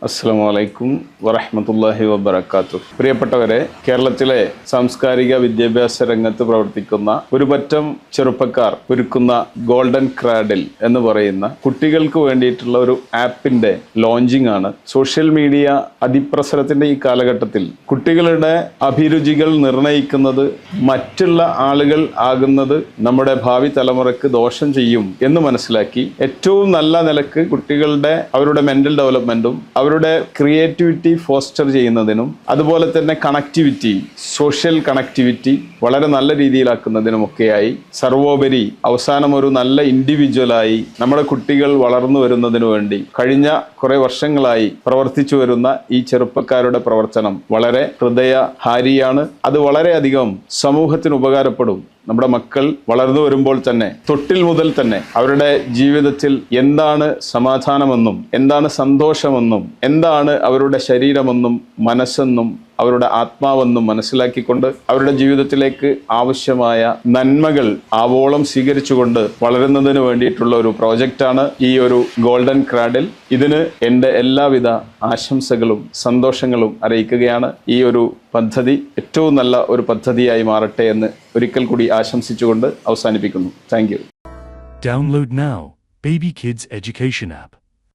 അസ്സലാമു വറഹ്മത്തുള്ളാഹി വബറകാതുഹു. പ്രിയപ്പെട്ടവരെ, കേരളത്തിലെ സാംസ്കാരിക വിദ്യാഭ്യാസ രംഗത്ത് പ്രവർത്തിക്കുന്ന ഒരു പറ്റം ചെറുപ്പക്കാർ ഒരുക്കുന്ന ഗോൾഡൻ ക്രാഡിൽ എന്ന് പറയുന്ന കുട്ടികൾക്ക് വേണ്ടിയിട്ടുള്ള ഒരു ആപ്പിന്റെ ലോഞ്ചിങ് ആണ്. സോഷ്യൽ മീഡിയ അതിപ്രസരത്തിന്റെ ഈ കാലഘട്ടത്തിൽ കുട്ടികളുടെ അഭിരുചികൾ നിർണയിക്കുന്നത് മറ്റുള്ള ആളുകൾ ആകുന്നത് നമ്മുടെ ഭാവി തലമുറക്ക് ദോഷം ചെയ്യും എന്ന് മനസ്സിലാക്കി ഏറ്റവും നല്ല നിലക്ക് കുട്ടികളുടെ അവരുടെ മെന്റൽ ഡെവലപ്മെന്റും അവരുടെ ക്രിയേറ്റിവിറ്റി ഫോസ്റ്റർ ചെയ്യുന്നതിനും അതുപോലെ തന്നെ കണക്ടിവിറ്റി, സോഷ്യൽ കണക്ടിവിറ്റി വളരെ നല്ല രീതിയിലാക്കുന്നതിനുമൊക്കെയായി സർവോപരി അവസാനം ഒരു നല്ല ഇൻഡിവിജ്വലായി നമ്മുടെ കുട്ടികൾ വളർന്നു വരുന്നതിനു വേണ്ടി കഴിഞ്ഞ കുറെ വർഷങ്ങളായി പ്രവർത്തിച്ചു വരുന്ന ഈ ചെറുപ്പക്കാരുടെ പ്രവർത്തനം വളരെ ഹൃദയഹാരിയാണ്. അത് വളരെയധികം സമൂഹത്തിന് ഉപകാരപ്പെടും. നമ്മുടെ മക്കൾ വളർന്നു വരുമ്പോൾ തന്നെ തൊട്ടിൽ മുതൽ തന്നെ അവരുടെ ജീവിതത്തിൽ എന്താണ് സമാധാനമെന്നും എന്താണ് സന്തോഷമെന്നും എന്താണ് അവരുടെ ശരീരമെന്നും മനസ്സെന്നും അവരുടെ ആത്മാവെന്നും മനസ്സിലാക്കിക്കൊണ്ട് അവരുടെ ജീവിതത്തിലേക്ക് ആവശ്യമായ നന്മകൾ ആവോളം സ്വീകരിച്ചുകൊണ്ട് വളരുന്നതിന് വേണ്ടിയിട്ടുള്ള ഒരു പ്രോജക്റ്റാണ് ഈ ഒരു ഗോൾഡൻ ക്രാഡിൽ. ഇതിന് എൻ്റെ എല്ലാവിധ ആശംസകളും സന്തോഷങ്ങളും അറിയിക്കുകയാണ്. ഈ ഒരു പദ്ധതി ഏറ്റവും നല്ല ഒരു പദ്ധതിയായി മാറട്ടെ എന്ന് ഒരിക്കൽ കൂടി ആശംസിച്ചുകൊണ്ട് അവസാനിപ്പിക്കുന്നു. Thank you. Download now, Baby Kids Education app.